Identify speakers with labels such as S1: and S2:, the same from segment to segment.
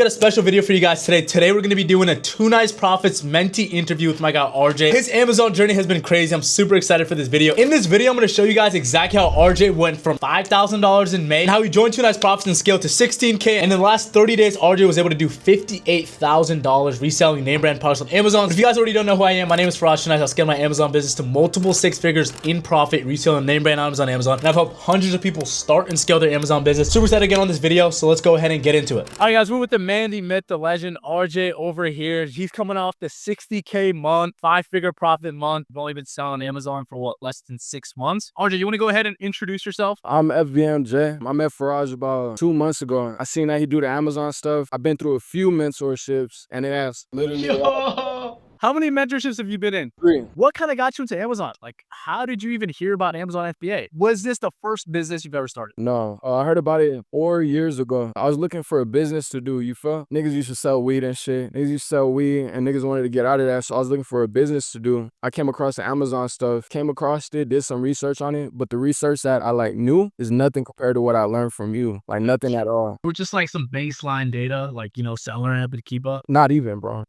S1: got a special video for you guys today. Today we're gonna be doing a 2Nice Profits mentee interview with my guy RJ. His Amazon journey has been crazy. I'm super excited for this video. In this video, I'm gonna show you guys exactly how RJ went from $5,000 in May and how he joined 2Nice Profits and scaled to 16K. And in the last 30 days, RJ was able to do $58,000 reselling name brand products on Amazon. If you guys already don't know who I am, my name is Faraz Shanice. I scaled my Amazon business to multiple six figures in profit reselling name brand items on Amazon. And I've helped hundreds of people start and scale their Amazon business. Super excited to get on this video, so let's go ahead and get into it. All right, guys, we're with the man, the myth, the legend, RJ over here. He's coming off the 60K month, 5-figure profit month. We've only been selling on Amazon for what, less than 6 months. RJ, you want to go ahead and introduce yourself?
S2: I'm FBMJ. I met Faraz about 2 months ago. I seen that he do the Amazon stuff. I've been through a few mentorships, and it has literally
S1: How many mentorships have you been in?
S2: 3.
S1: What kind of got you into Amazon? Like, how did you even hear about Amazon FBA? Was this the first business you've ever started?
S2: No, I heard about it 4 years ago. I was looking for a business to do, you feel? Niggas used to sell weed and shit. Niggas used to sell weed, and niggas wanted to get out of that, so I was looking for a business to do. I came across the Amazon stuff, came across it, did some research on it, but the research that I knew is nothing compared to what I learned from you. Like, nothing at all.
S1: Or just like some baseline data, like, you know, seller app to keep up?
S2: Not even, bro.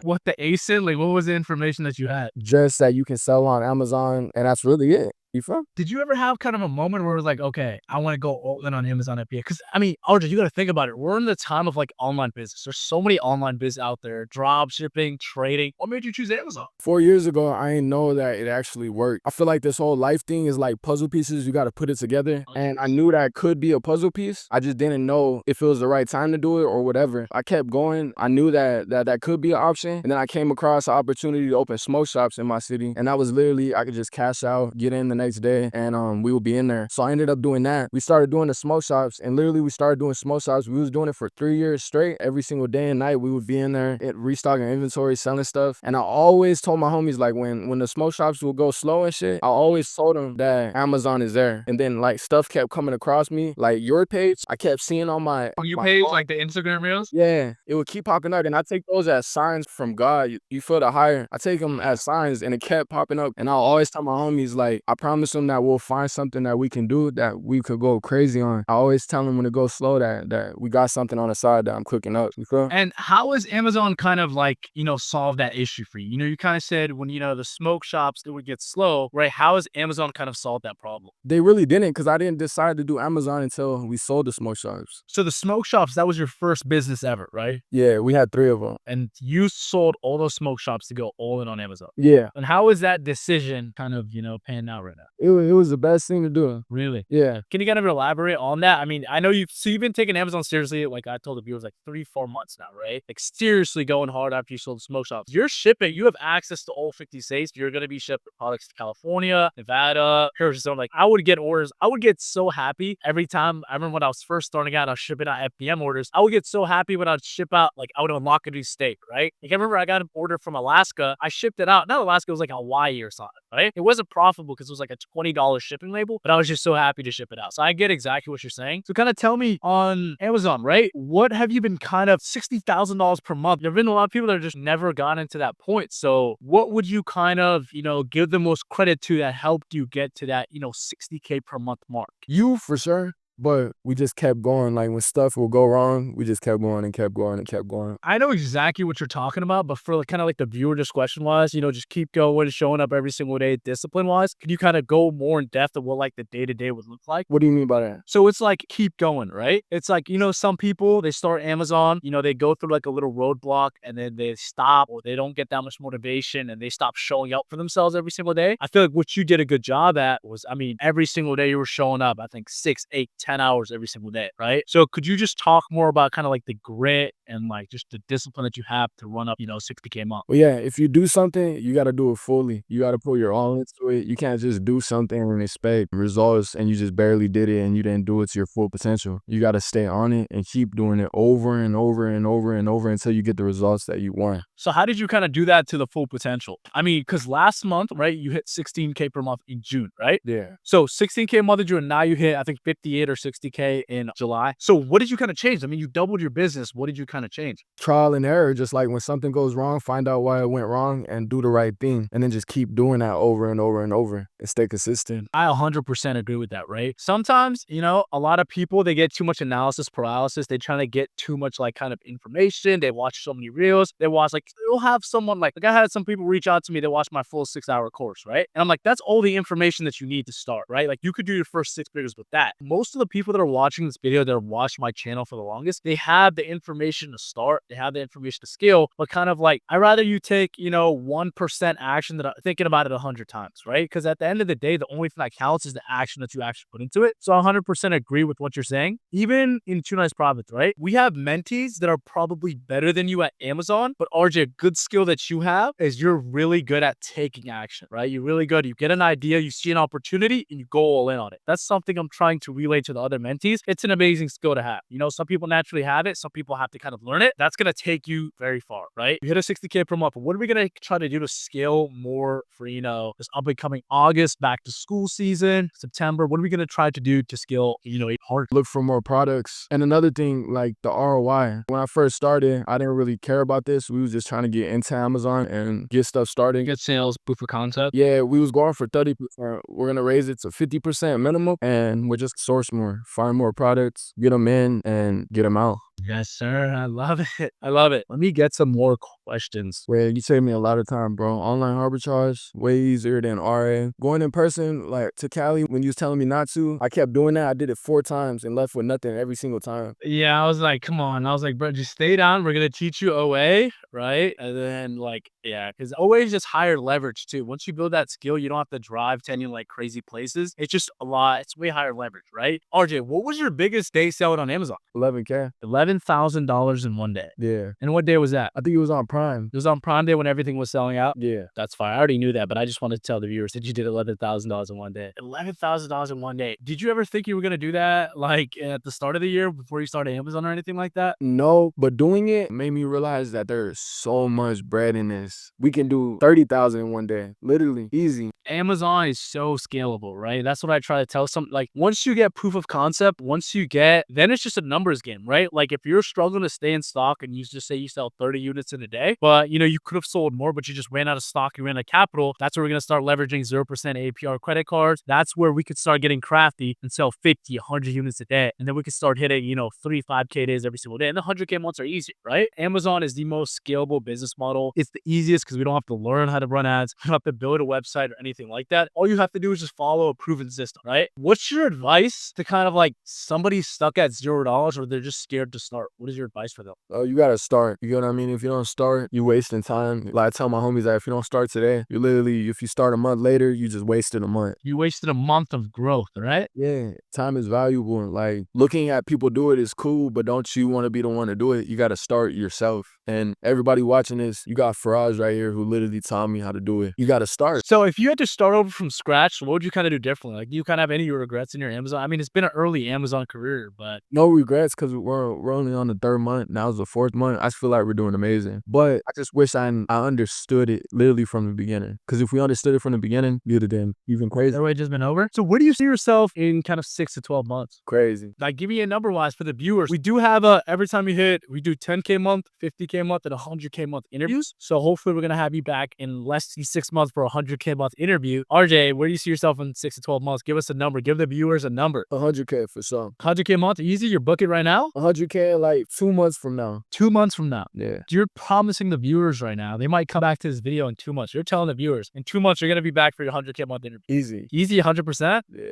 S1: What the ASIN? Like, what was the information that you had?
S2: Just that you can sell on Amazon, and that's really it. You feel?
S1: Did you ever have kind of a moment where it was like, okay, I want to go all in on Amazon FBA? Because, I mean, RJ, you got to think about it. We're in the time of like online business. There's so many online business out there, drop shipping, trading. What made you choose Amazon?
S2: 4 years ago, I didn't know that it actually worked. I feel like this whole life thing is like puzzle pieces. You got to put it together. And I knew that could be a puzzle piece. I just didn't know if it was the right time to do it or whatever. I kept going. I knew that could be an option. And then I came across an opportunity to open smoke shops in my city. And that was literally, I could just cash out, get in the next day, and we would be in there. So I ended up doing that. We started doing the smoke shops, and literally we started doing smoke shops. We was doing it for 3 years straight. Every single day and night, we would be in there, restocking inventory, selling stuff. And I always told my homies, like, when the smoke shops would go slow and shit, I always told them that Amazon is there. And then, like, stuff kept coming across me, like your page. I kept seeing on my
S1: page, like the Instagram reels?
S2: Yeah, it would keep popping up, and I take those as signs from God. You feel the higher. I take them as signs, and it kept popping up. And I'll always tell my homies, like, I promise them that we'll find something that we can do that we could go crazy on. I always tell them when it goes slow that we got something on the side that I'm cooking up. You feel?
S1: And how has Amazon kind of like, you know, solved that issue for you? You know, you kind of said when, you know, the smoke shops, it would get slow, right? How has Amazon kind of solved that problem?
S2: They really didn't, because I didn't decide to do Amazon until we sold the smoke shops.
S1: So the smoke shops, that was your first business ever, right?
S2: Yeah, we had 3 of them.
S1: And you sold all those smoke shops to go all in on Amazon.
S2: Yeah.
S1: And how is that decision kind of, you know, panning out right now?
S2: It was the best thing to do.
S1: Really?
S2: Yeah.
S1: Can you kind of elaborate on that? I mean, I know you've been taking Amazon seriously, like I told the viewers, like 3-4 months now, right? Like seriously going hard after you sold the smoke shops. You're shipping, you have access to all 50 states. You're going to be shipping products to California, Nevada, Arizona. Like I would get orders. I would get so happy every time. I remember when I was first starting out, I was shipping out FBM orders. I would get so happy when I'd ship out, like I would unlock a new state, right? Like I remember I got an order from Alaska. I shipped it out. Not Alaska, it was like Hawaii or something, right? It wasn't profitable because it was like a $20 shipping label, but I was just so happy to ship it out. So I get exactly what you're saying. So kind of tell me on Amazon, right? What have you been kind of $60,000 per month? There have been a lot of people that have just never gotten to that point. So what would you kind of, you know, give the most credit to that helped you get to that, you know, 60K per month mark?
S2: You, for sure. But we just kept going. Like when stuff will go wrong, we just kept going and kept going and kept going.
S1: I know exactly what you're talking about, but for like, kind of like the viewer just question wise, you know, just keep going, showing up every single day, discipline wise. Can you kind of go more in depth of what like the day to day would look like?
S2: What do you mean by that?
S1: So it's like keep going, right? It's like, you know, some people they start Amazon, you know, they go through like a little roadblock and then they stop or they don't get that much motivation and they stop showing up for themselves every single day. I feel like what you did a good job at was, I mean, every single day you were showing up, I think 6, 8, 10 hours every single day, right? So could you just talk more about kind of like the grit and like just the discipline that you have to run up, you know, 60K a month?
S2: Well, yeah, if you do something, you got to do it fully. You got to put your all into it. You can't just do something and expect results and you just barely did it and you didn't do it to your full potential. You got to stay on it and keep doing it over and over and over and over until you get the results that you want.
S1: So how did you kind of do that to the full potential? I mean, because last month, right, you hit 16K per month in June, right?
S2: Yeah.
S1: So 16K a month in June, now you hit, I think 58 or 60K in July. So what did you kind of change? I mean, you doubled your business. What did you kind of change?
S2: Trial and error, just like when something goes wrong, find out why it went wrong and do the right thing. And then just keep doing that over and over and over and stay consistent.
S1: I 100% agree with that, right? Sometimes, a lot of people, they get too much analysis paralysis. They trying to get too much like kind of information. They watch so many reels. They watch like, they'll have someone like I had some people reach out to me. They watched my full 6-hour course, right? And I'm like, that's all the information that you need to start, right? Like you could do your first 6 figures with that. Most of the people that are watching this video, that have watched my channel for the longest, they have the information to start. They have the information to scale, but kind of like, I'd rather you take, 1% action than thinking about it 100 times, right? Because at the end of the day, the only thing that counts is the action that you actually put into it. So I 100% agree with what you're saying. Even in Two Nice Profits, right? We have mentees that are probably better than you at Amazon, but RJ, a good skill that you have is you're really good at taking action, right? You're really good. You get an idea, you see an opportunity, and you go all in on it. That's something I'm trying to relay to the other mentees. It's an amazing skill to have. Some people naturally have it. Some people have to kind of learn it. That's going to take you very far, right? You hit a 60K per month, but what are we going to try to do to scale more for, this up and coming August, back to school season, September? What are we going to try to do to scale, hard?
S2: Look for more products. And another thing, like the ROI. When I first started, I didn't really care about this. We was just trying to get into Amazon and get stuff started.
S1: Get sales, proof of concept.
S2: Yeah, we was going for 30%. We're going to raise it to 50% minimum, and we're just source more, find more products, get them in and get them out.
S1: Yes, sir. I love it. I love it. Let me get some more questions.
S2: Where you save me a lot of time, bro. Online arbitrage, way easier than RA. Going in person, like to Cali, when you was telling me not to, I kept doing that. I did it 4 times and left with nothing every single time.
S1: Yeah, I was like, come on. I was like, bro, just stay down. We're going to teach you OA, right? And then yeah, because OA is just higher leverage too. Once you build that skill, you don't have to drive to any like crazy places. It's just a lot. It's way higher leverage, right? RJ, what was your biggest day selling on Amazon?
S2: 11K.
S1: $11,000 in one day.
S2: Yeah.
S1: And what day was that?
S2: I think it was on Prime.
S1: It was on Prime Day when everything was selling out?
S2: Yeah.
S1: That's fine. I already knew that, but I just wanted to tell the viewers that you did $11,000 in one day. $11,000 in one day. Did you ever think you were going to do that like at the start of the year before you started Amazon or anything like that?
S2: No, but doing it made me realize that there's so much bread in this. We can do 30,000 in one day. Literally. Easy.
S1: Amazon is so scalable, right? That's what I try to tell some, like once you get proof of concept, then it's just a numbers game, right? Like if you're struggling to stay in stock and you just say you sell 30 units in a day, but you could have sold more, but you just ran out of stock, you ran out of capital. That's where we're going to start leveraging 0% APR credit cards. That's where we could start getting crafty and sell 50, 100 units a day. And then we could start hitting, 3, 5K days every single day. And the 100K months are easy, right? Amazon is the most scalable business model. It's the easiest because we don't have to learn how to run ads. We don't have to build a website or anything like that. All you have to do is just follow a proven system, right? What's your advice to kind of like somebody stuck at $0 or they're just scared to start? What is your advice for them?
S2: Oh, you gotta start. You know what I mean? If you don't start, you wasting time. Like I tell my homies that if you don't start today, you literally, if you start a month later, you just wasted a month.
S1: You wasted a month of growth, right?
S2: Yeah, time is valuable. Like looking at people do it is cool, but don't you want to be the one to do it? You gotta start yourself. And everybody watching this, you got Faraz right here who literally taught me how to do it. You gotta start.
S1: So if you had to start over from scratch, what would you kind of do differently? Like, do you kind of have any regrets in your Amazon? I mean, it's been an early Amazon career, but
S2: no regrets because we're only on the 3rd month. Now it's the 4th month. I just feel like we're doing amazing. But I just wish I understood it literally from the beginning. Because if we understood it from the beginning, you'd have been even crazy.
S1: That way just been over. So where do you see yourself in kind of 6 to 12 months?
S2: Crazy.
S1: Like, give me a number wise for the viewers. We do have every time we do 10K month, 50K month, and 100K month interviews. So hopefully we're going to have you back in less than 6 months for a 100K month interview. RJ, where do you see yourself in 6 to 12 months? Give us a number. Give the viewers a number.
S2: 100K for some.
S1: 100K month, easy. You're booking right now?
S2: 100K like 2 months from now.
S1: 2 months from now.
S2: Yeah.
S1: You're promising the viewers right now. They might come back to this video in 2 months. You're telling the viewers in 2 months, you're going to be back for your 100K month interview.
S2: Easy.
S1: Easy, 100%?
S2: Yeah.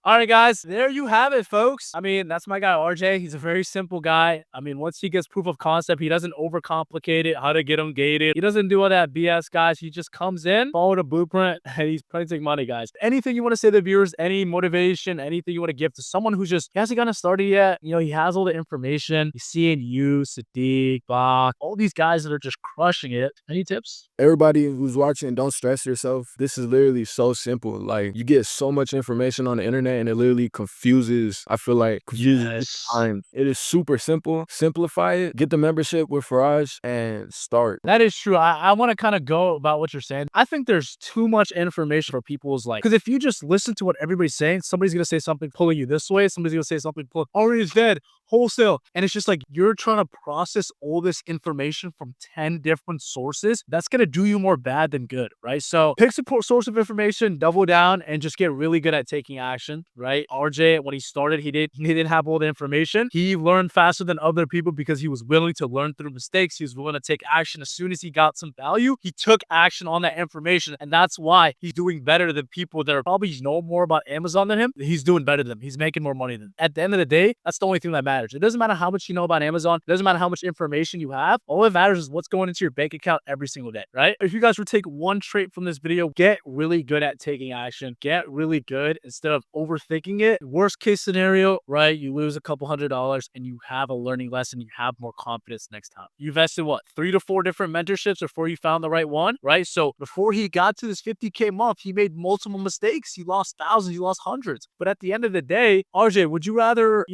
S1: All right, guys, there you have it, folks. I mean, that's my guy, RJ. He's a very simple guy. I mean, once he gets proof of concept, he doesn't overcomplicate it, how to get them gated. He doesn't do all that BS, guys. He just comes in, follow the blueprint, and he's printing money, guys. Anything you want to say to the viewers, any motivation, anything you want to give to someone who's just, he hasn't gotten started yet. He has all the information. He's seeing you, Sadiq, Bach, all these guys that are just crushing it. Any tips?
S2: Everybody who's watching, don't stress yourself. This is literally so simple. Like, you get so much information on the internet and it literally confuses, I feel like,
S1: Yes.
S2: time. It is super simple. Simplify it. Get the membership with Faraj and start.
S1: That is true. I I want to kind of go about what you're saying. I think there's too much information for people's like, because if you just listen to what everybody's saying, somebody's going to say something pulling you this way, somebody's going to say something pulling, Ari is dead, wholesale. And it's just like you're trying to process all this information from 10 different sources. That's going to do you more bad than good, right? So pick a source of information, double down, and just get really good at taking action, right? RJ, when he started, he didn't have all the information. He learned faster than other people because he was willing to learn through mistakes. He was willing to take action. As soon as he got some value, he took action on that information. And that's why he's doing better than people that are probably know more about Amazon than him. He's doing better than them. He's making more money than them. At the end of the day, that's the only thing that matters. It doesn't matter how much you know about Amazon. It doesn't matter how much information you have. All that matters is what's going into your bank account every single day, right? If you guys were to take one trait from this video, get really good at taking action. Get really good instead of overthinking it. Worst case scenario, right? You lose a couple $100 and you have a learning lesson. You have more confidence next time. You invested what? 3 to 4 different mentorships before you found the right one, right? So before he got to this 50K month, he made multiple mistakes. He lost thousands, he lost hundreds. But at the end of the day, RJ, would you rather,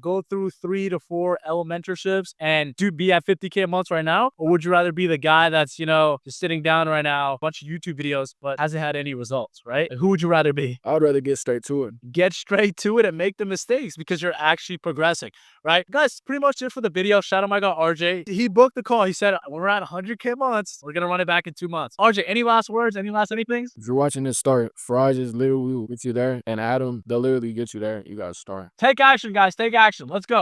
S1: go through 3 to 4 L mentorships and be at 50K a month right now? Or would you rather be the guy that's, just sitting down right now, a bunch of YouTube videos, but hasn't had any results, right? Like, who would you rather be?
S2: I would rather get straight to it.
S1: Get straight to it and make the mistakes because you're actually progressing, right? Guys, pretty much it for the video. Shout out my guy RJ. He booked the call. He said, we're at 100K months. We're going to run it back in 2 months. RJ, any last words? Any last anything?
S2: If you're watching this start, Faraj is literally with you there, and Adam, they'll literally get you there. You gotta start.
S1: Take action, guys. Take action. Let's go.